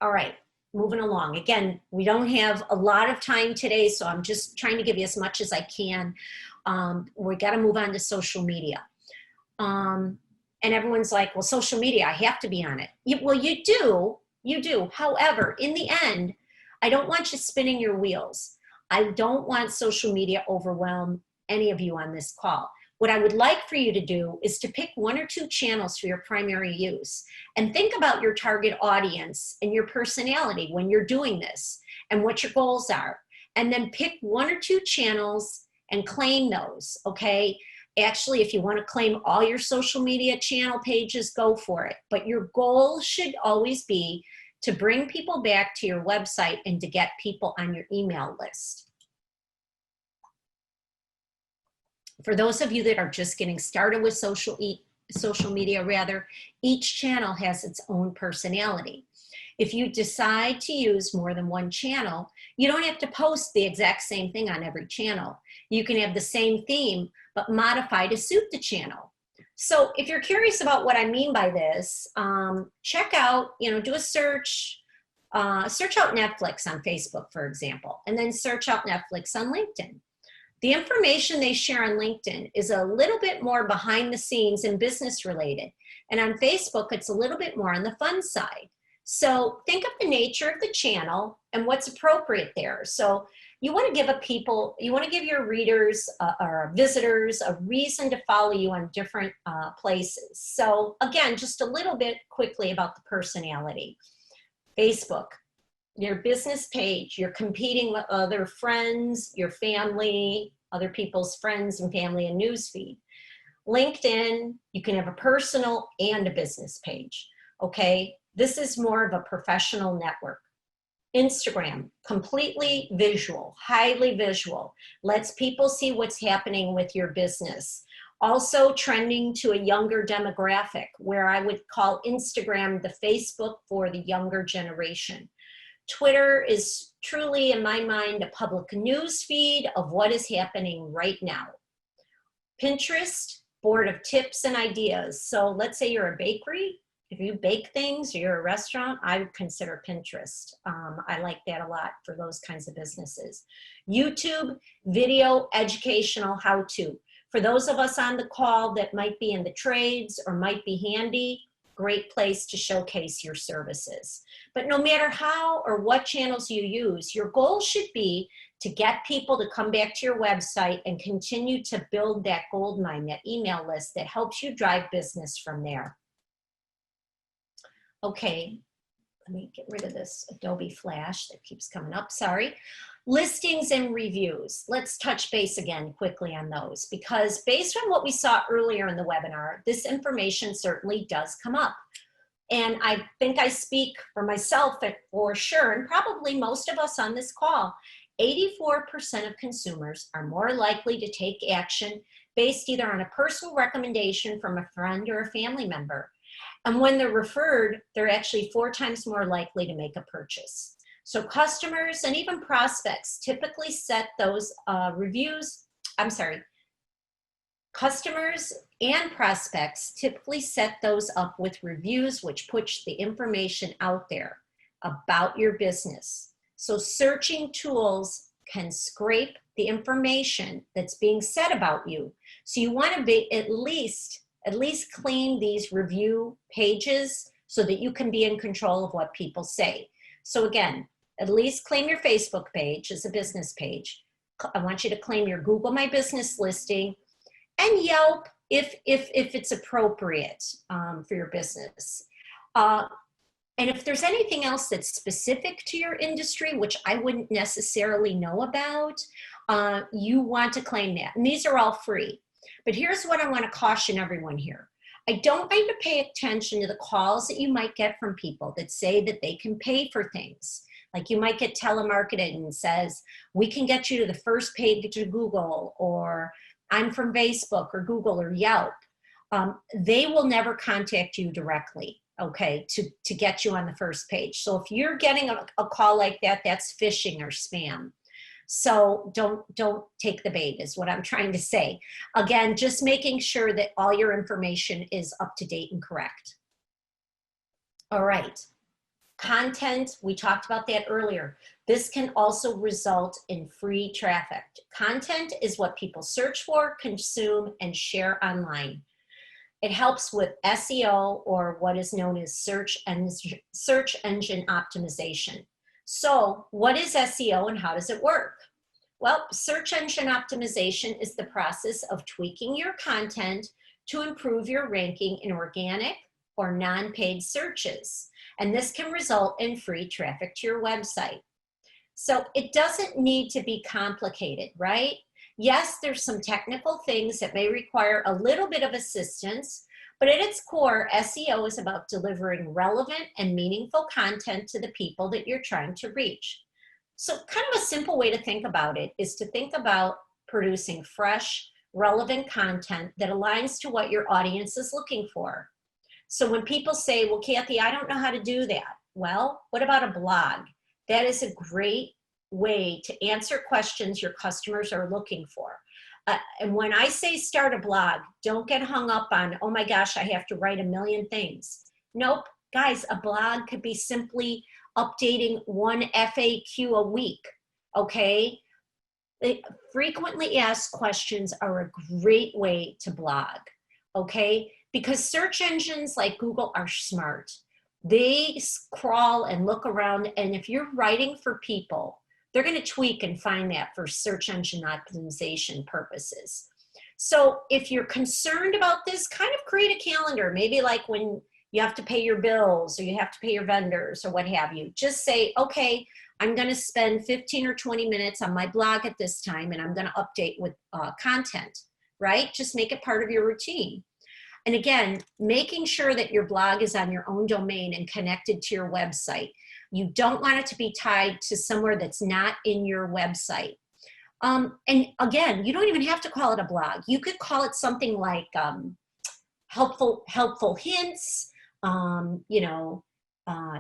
All right, moving along. Again, we don't have a lot of time today, so I'm just trying to give you as much as I can. We got to move on to social media. And everyone's like, well, social media, I have to be on it. Well, you do. However, in the end, I don't want you spinning your wheels. I don't want social media overwhelm any of you on this call. What I would like for you to do is to pick one or two channels for your primary use, and think about your target audience and your personality when you're doing this and what your goals are. And then pick one or two channels and claim those, okay? Actually, if you want to claim all your social media channel pages, go for it. But your goal should always be to bring people back to your website and to get people on your email list. For those of you that are just getting started with social media, each channel has its own personality. If you decide to use more than one channel, you don't have to post the exact same thing on every channel. You can have the same theme, but modify to suit the channel. So if you're curious about what I mean by this, check out, do a search, search out Netflix on Facebook, for example, and then search out Netflix on LinkedIn. The information they share on LinkedIn is a little bit more behind the scenes and business related. And on Facebook, it's a little bit more on the fun side. So think of the nature of the channel and what's appropriate there. So you want to give your readers or visitors a reason to follow you on different places. So again, just a little bit quickly about the personality. Facebook, your business page, you're competing with other friends, your family, other people's friends and family and newsfeed. LinkedIn, you can have a personal and a business page, okay? This is more of a professional network. Instagram, completely visual, highly visual, lets people see what's happening with your business. Also trending to a younger demographic, where I would call Instagram the Facebook for the younger generation. Twitter is truly, in my mind, a public news feed of what is happening right now. Pinterest, board of tips and ideas. So let's say you're a bakery. If you bake things or you're a restaurant, I would consider Pinterest. I like that a lot for those kinds of businesses. YouTube, video, educational, how-to. For those of us on the call that might be in the trades or might be handy, great place to showcase your services. But no matter how or what channels you use, your goal should be to get people to come back to your website and continue to build that gold mine, that email list that helps you drive business from there. Okay, let me get rid of this Adobe Flash that keeps coming up, sorry. Listings and reviews. Let's touch base again quickly on those, because based on what we saw earlier in the webinar, this information certainly does come up. And I think I speak for myself for sure, and probably most of us on this call, 84% of consumers are more likely to take action based either on a personal recommendation from a friend or a family member. And when they're referred, they're actually 4 times more likely to make a purchase. So customers and even prospects typically set those customers and prospects typically set those up with reviews, which push the information out there about your business. So searching tools can scrape the information that's being said about you. So you want to be at least clean these review pages so that you can be in control of what people say. So again, at least claim your Facebook page as a business page. I want you to claim your Google My Business listing and Yelp if it's appropriate for your business. And if there's anything else that's specific to your industry, which I wouldn't necessarily know about, you want to claim that. And these are all free. But here's what I want to caution everyone here. I don't want you to pay attention to the calls that you might get from people that say that they can pay for things. Like you might get telemarketed and says, we can get you to the first page of Google, or I'm from Facebook or Google or Yelp. They will never contact you directly, okay, to get you on the first page. So if you're getting a call like that, that's phishing or spam. So don't take the bait is what I'm trying to say. Again, just making sure that all your information is up to date and correct. All right. Content, we talked about that earlier. This can also result in free traffic. Content is what people search for, consume, and share online. It helps with SEO, or what is known as search engine optimization. So what is SEO and how does it work? Well, search engine optimization is the process of tweaking your content to improve your ranking in organic or non-paid searches. And this can result in free traffic to your website. So it doesn't need to be complicated, right? Yes, there's some technical things that may require a little bit of assistance, but at its core, SEO is about delivering relevant and meaningful content to the people that you're trying to reach. So kind of a simple way to think about it is to think about producing fresh, relevant content that aligns to what your audience is looking for. So when people say, well, Kathy, I don't know how to do that. Well, what about a blog? That is a great way to answer questions your customers are looking for. And when I say start a blog, don't get hung up on, oh my gosh, I have to write a million things. Nope, guys, a blog could be simply updating one FAQ a week, okay? Frequently asked questions are a great way to blog, okay? Because search engines like Google are smart. They crawl and look around, and if you're writing for people, they're going to tweak and find that for search engine optimization purposes. So if you're concerned about this, kind of create a calendar, maybe like when you have to pay your bills or you have to pay your vendors or what have you. Just say, okay, I'm going to spend 15 or 20 minutes on my blog at this time, and I'm going to update with content, right? Just make it part of your routine. And again, making sure that your blog is on your own domain and connected to your website. You don't want it to be tied to somewhere that's not in your website. And again, you don't even have to call it a blog. You could call it something like helpful hints, you know,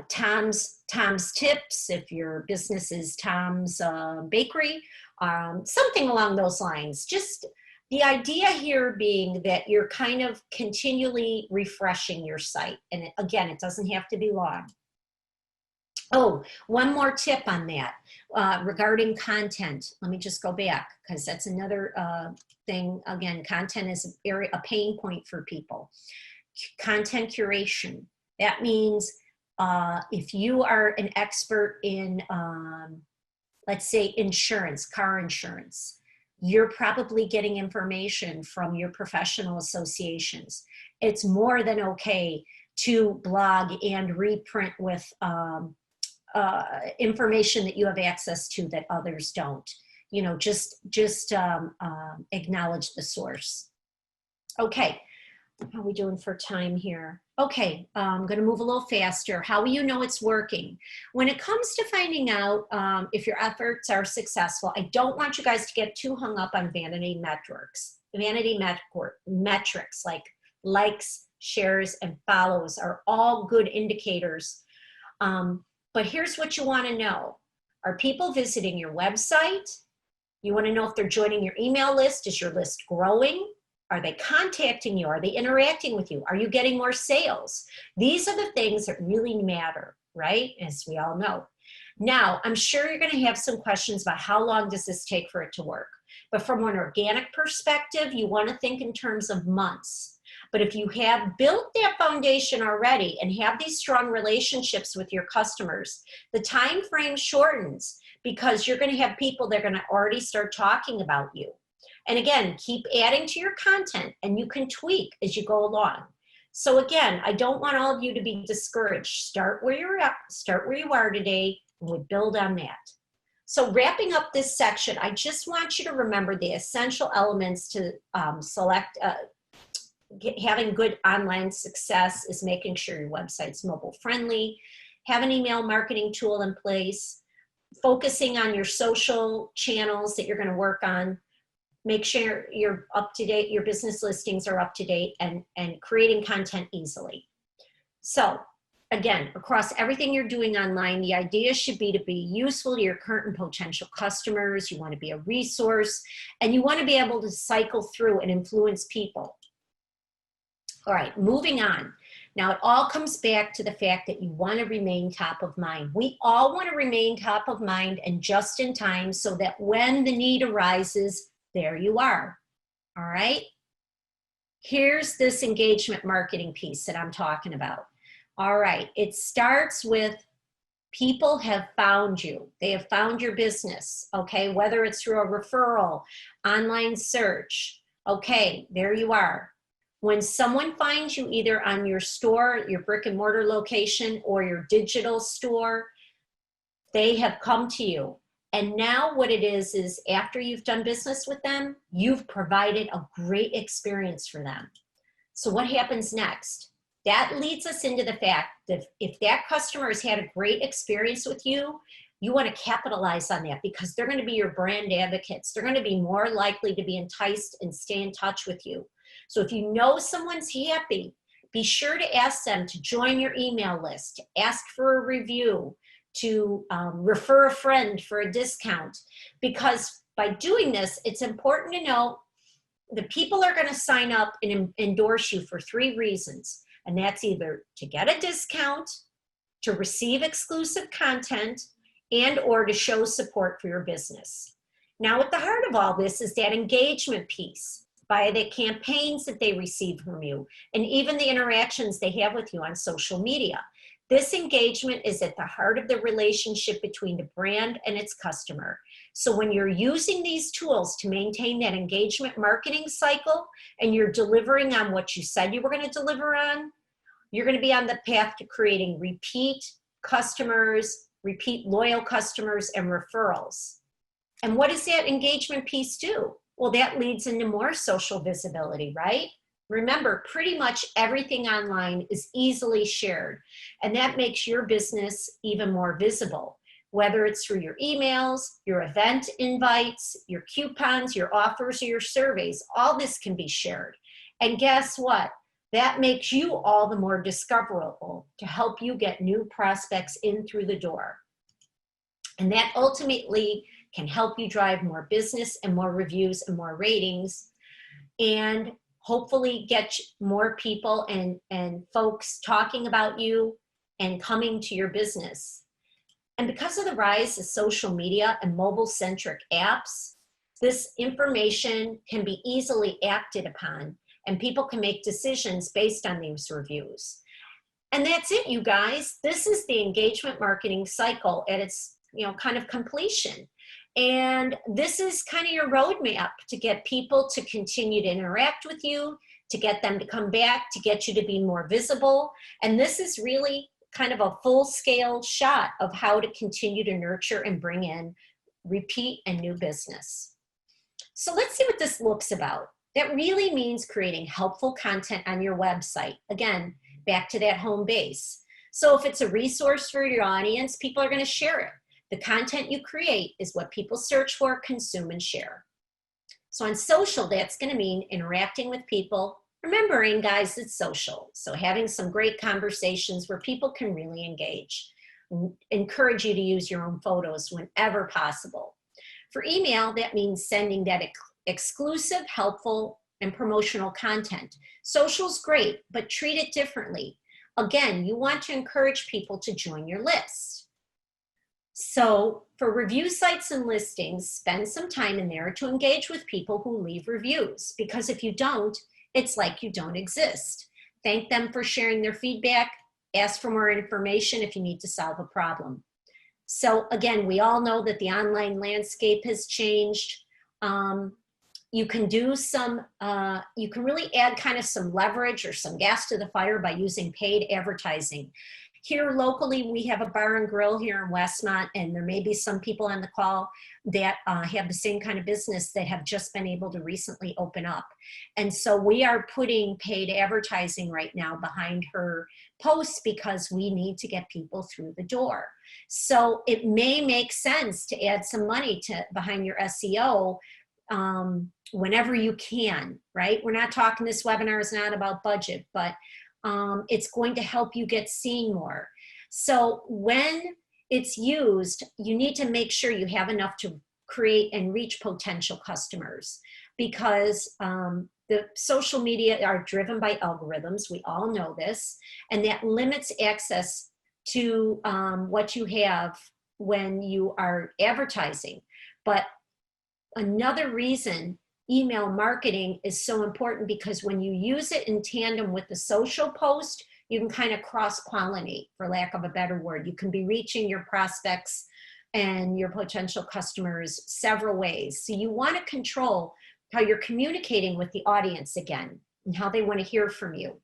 Tom's Tips, if your business is Tom's Bakery, something along those lines. Just the idea here being that you're kind of continually refreshing your site. And again, it doesn't have to be long. Oh, one more tip on that regarding content. Let me just go back because that's another thing. Again, content is a pain point for people. Content curation. That means if you are an expert in, let's say, insurance, car insurance, you're probably getting information from your professional associations. It's more than okay to blog and reprint with information that you have access to that others don't. You know, just acknowledge the source. Okay, how are we doing for time here? Okay, I'm gonna move a little faster. How will you know it's working? When it comes to finding out if your efforts are successful, I don't want you guys to get too hung up on vanity metrics. Vanity metrics like likes, shares, and follows are all good indicators. But here's what you wanna know. Are people visiting your website? You wanna know if they're joining your email list. Is your list growing? Are they contacting you? Are they interacting with you? Are you getting more sales? These are the things that really matter, right? As we all know. Now, I'm sure you're gonna have some questions about how long does this take for it to work. But from an organic perspective, you wanna think in terms of months. But if you have built that foundation already and have these strong relationships with your customers, the time frame shortens because you're gonna have people that are gonna already start talking about you. And again, keep adding to your content and you can tweak as you go along. So again, I don't want all of you to be discouraged. Start where you're at, start where you are today, and we build on that. So wrapping up this section, I just want you to remember the essential elements to having good online success is making sure your website's mobile friendly, have an email marketing tool in place, focusing on your social channels that you're going to work on, make sure you're up to date, your business listings are up to date, and creating content easily. So again, across everything you're doing online, the idea should be to be useful to your current and potential customers. You want to be a resource, and you want to be able to cycle through and influence people. All right, moving on. Now, it all comes back to the fact that you want to remain top of mind. We all want to remain top of mind and just in time so that when the need arises, there you are. All right? Here's this engagement marketing piece that I'm talking about. All right, it starts with people have found you. They have found your business, okay? Whether it's through a referral, online search, okay, there you are. When someone finds you either on your store, your brick and mortar location, or your digital store, they have come to you. And now what it is after you've done business with them, you've provided a great experience for them. So what happens next? That leads us into the fact that if that customer has had a great experience with you, you want to capitalize on that because they're going to be your brand advocates. They're going to be more likely to be enticed and stay in touch with you. So if you know someone's happy, be sure to ask them to join your email list, to ask for a review, to refer a friend for a discount. Because by doing this, it's important to know the people are going to sign up and endorse you for 3 reasons. And that's either to get a discount, to receive exclusive content, and or to show support for your business. Now, at the heart of all this is that engagement piece via the campaigns that they receive from you and even the interactions they have with you on social media. This engagement is at the heart of the relationship between the brand and its customer. So when you're using these tools to maintain that engagement marketing cycle and you're delivering on what you said you were going to deliver on, you're going to be on the path to creating repeat customers, repeat loyal customers, and referrals. And what does that engagement piece do? Well, that leads into more social visibility, right? Remember, pretty much everything online is easily shared, and that makes your business even more visible, whether it's through your emails, your event invites, your coupons, your offers, or your surveys. All this can be shared. And guess what? That makes you all the more discoverable to help you get new prospects in through the door. And that ultimately can help you drive more business and more reviews and more ratings, and hopefully get more people and folks talking about you and coming to your business. And because of the rise of social media and mobile-centric apps, this information can be easily acted upon, and people can make decisions based on these reviews. And that's it, you guys. This is the engagement marketing cycle at its kind of completion. And this is kind of your roadmap to get people to continue to interact with you, to get them to come back, to get you to be more visible. And this is really kind of a full-scale shot of how to continue to nurture and bring in repeat and new business. So let's see what this looks about. That really means creating helpful content on your website. Again, back to that home base. So if it's a resource for your audience, people are going to share it. The content you create is what people search for, consume, and share. So on social, that's going to mean interacting with people. Remembering, guys, it's social. So having some great conversations where people can really engage. Encourage you to use your own photos whenever possible. For email, that means sending that exclusive, helpful, and promotional content. Social's great, but treat it differently. Again, you want to encourage people to join your list. So for review sites and listings, spend some time in there to engage with people who leave reviews, because if you don't, it's like you don't exist. Thank them for sharing their feedback. Ask for more information if you need to solve a problem. So again, we all know that the online landscape has changed. You can do some, you can really add kind of some leverage or some gas to the fire by using paid advertising. Here locally, we have a bar and grill here in Westmont, and there may be some people on the call that have the same kind of business that have just been able to recently open up. And so we are putting paid advertising right now behind her posts because we need to get people through the door. So it may make sense to add some money behind your SEO whenever you can, right? We're not talking, this webinar is not about budget, but it's going to help you get seen more. So when it's used, you need to make sure you have enough to create and reach potential customers, because the social media are driven by algorithms. We all know this, and that limits access to what you have when you are advertising. But another reason email marketing is so important, because when you use it in tandem with the social post, you can kind of cross-pollinate, for lack of a better word. You can be reaching your prospects and your potential customers several ways. So you want to control how you're communicating with the audience again, and how they want to hear from you.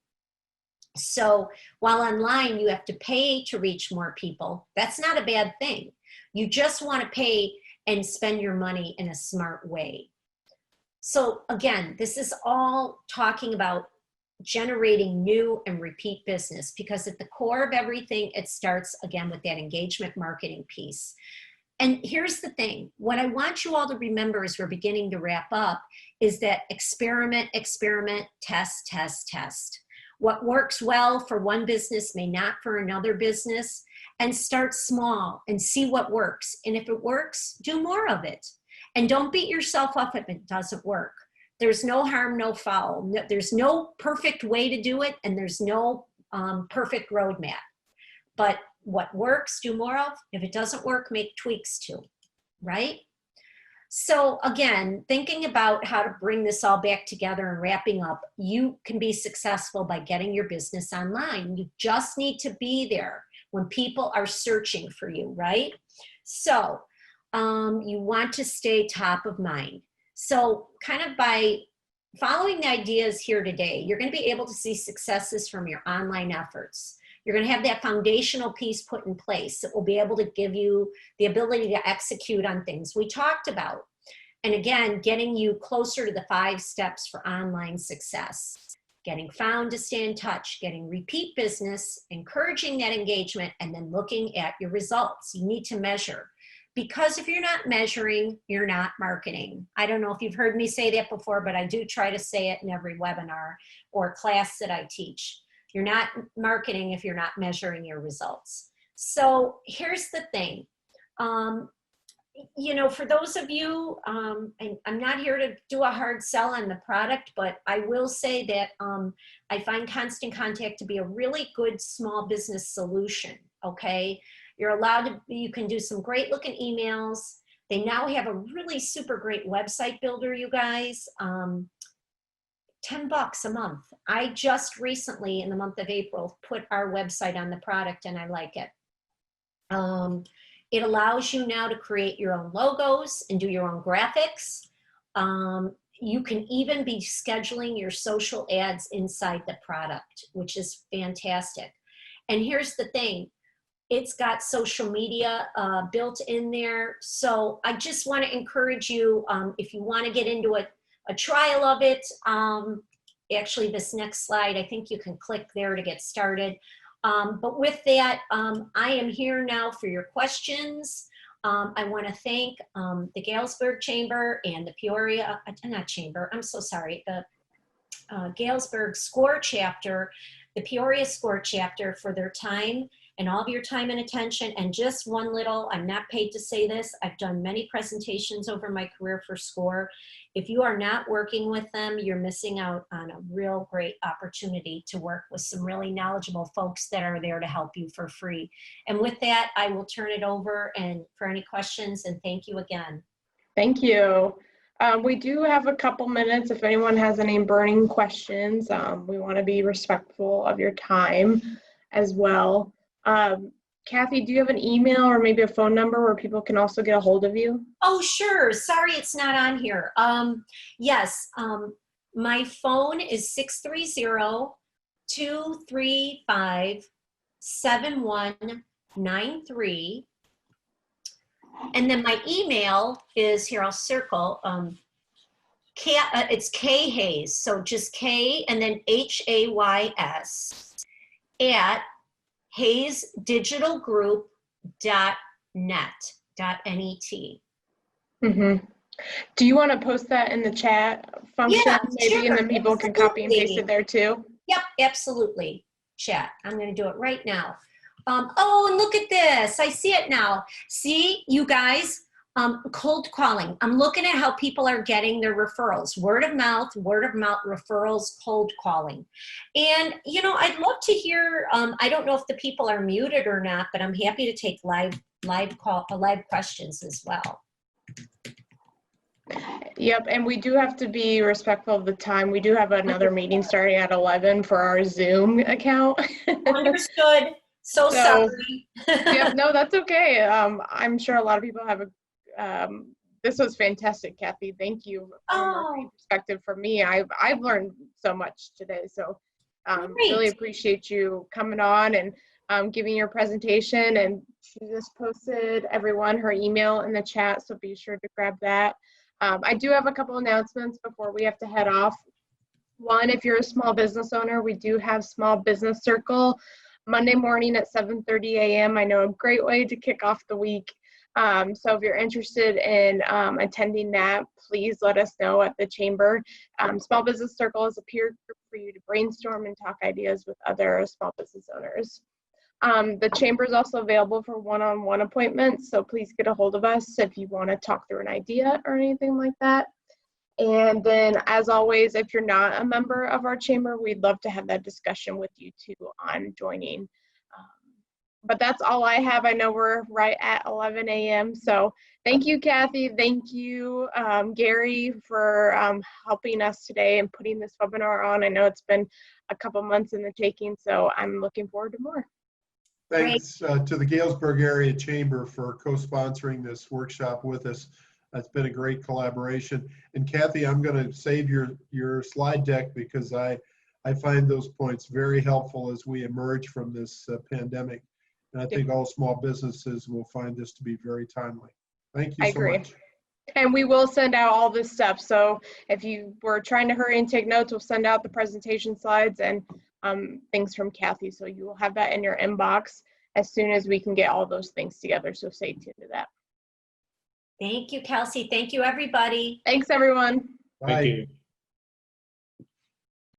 So while online you have to pay to reach more people, that's not a bad thing. You just want to pay and spend your money in a smart way. So again, this is all talking about generating new and repeat business, because at the core of everything, it starts again with that engagement marketing piece. And here's the thing, what I want you all to remember as we're beginning to wrap up is that experiment, experiment, test, test, test. What works well for one business may not for another business, and start small and see what works. And if it works, do more of it. And don't beat yourself up if it doesn't work. There's no harm, no foul. There's no perfect way to do it, and there's no perfect roadmap. But what works, do more of. If it doesn't work, make tweaks to, right? So again, thinking about how to bring this all back together and wrapping up, you can be successful by getting your business online. You just need to be there when people are searching for you, right? So you want to stay top of mind. So kind of by following the ideas here today, you're going to be able to see successes from your online efforts. You're going to have that foundational piece put in place that will be able to give you the ability to execute on things we talked about. And again, getting you closer to the 5 steps for online success. Getting found to stay in touch, getting repeat business, encouraging that engagement, and then looking at your results. You need to measure. Because if you're not measuring, you're not marketing. I don't know if you've heard me say that before, but I do try to say it in every webinar or class that I teach. You're not marketing if you're not measuring your results. So here's the thing. You know, for those of you, I'm not here to do a hard sell on the product, but I will say that I find Constant Contact to be a really good small business solution, okay? You're allowed to, you can do some great looking emails. They now have a really super great website builder, you guys. $10 a month. I just recently, in the month of April, put our website on the product and I like it. It allows you now to create your own logos and do your own graphics. You can even be scheduling your social ads inside the product, which is fantastic. And here's the thing. It's got social media built in there. So I just want to encourage you, if you want to get into a trial of it, actually this next slide, I think you can click there to get started. But with that, I am here now for your questions. I want to thank the Galesburg Chamber and the Peoria, not Chamber, I'm so sorry, the Galesburg SCORE Chapter, the Peoria SCORE Chapter for their time and all of your time and attention. And just one little, I'm not paid to say this, I've done many presentations over my career for SCORE. If you are not working with them, you're missing out on a real great opportunity to work with some really knowledgeable folks that are there to help you for free. And with that, I will turn it over and for any questions, and thank you again. Thank you. We do have a couple minutes if anyone has any burning questions. We want to be respectful of your time as well. Kathy, do you have an email or maybe a phone number where people can also get a hold of you? Oh, sure. Sorry, it's not on here. Yes, my phone is 630-235-7193. And then my email is, here, I'll circle, it's K Hayes, so just K and then HAYS at hayesdigitalgroup.net. Mm-hmm. Do you want to post that in the chat function, Yeah, maybe, sure. and then people can copy and paste it there too? Yep, absolutely. Chat. I'm going to do it right now. Oh, and look at this. I see it now. See, you guys, cold calling. I'm looking at how people are getting their referrals. Word of mouth referrals, cold calling. And, you know, I'd love to hear, I don't know if the people are muted or not, but I'm happy to take live questions as well. Yep, and we do have to be respectful of the time. We do have another meeting starting at 11 for our Zoom account. Understood. So sorry. Yep, no, that's okay. I'm sure a lot of people have this was fantastic, Kathy. Thank you from a marketing perspective. For me, I've learned so much today. So really appreciate you coming on and giving your presentation. And she just posted everyone her email in the chat, so be sure to grab that. I do have a couple announcements before we have to head off. One, if you're a small business owner, we do have Small Business Circle Monday morning at 7:30 a.m. I know a great way to kick off the week. So if you're interested in attending that, please let us know at the Chamber. Small Business Circle is a peer group for you to brainstorm and talk ideas with other small business owners. The Chamber is also available for one-on-one appointments, so please get a hold of us if you want to talk through an idea or anything like that. And then, as always, if you're not a member of our chamber, we'd love to have that discussion with you too on joining. But that's all I have. I know we're right at 11 a.m. So thank you, Kathy. Thank you, Gary, for helping us today and putting this webinar on. I know it's been a couple months in the taking, so I'm looking forward to more. Thanks to the Galesburg Area Chamber for co-sponsoring this workshop with us. It's been a great collaboration. And Kathy, I'm going to save your slide deck because I find those points very helpful as we emerge from this pandemic. And I think all small businesses will find this to be very timely. Thank you so much. And we will send out all this stuff. So if you were trying to hurry and take notes, we'll send out the presentation slides and things from Kathy. So you will have that in your inbox as soon as we can get all those things together. So stay tuned to that. Thank you, Kelsey. Thank you, everybody. Thanks, everyone. Bye. Thank you.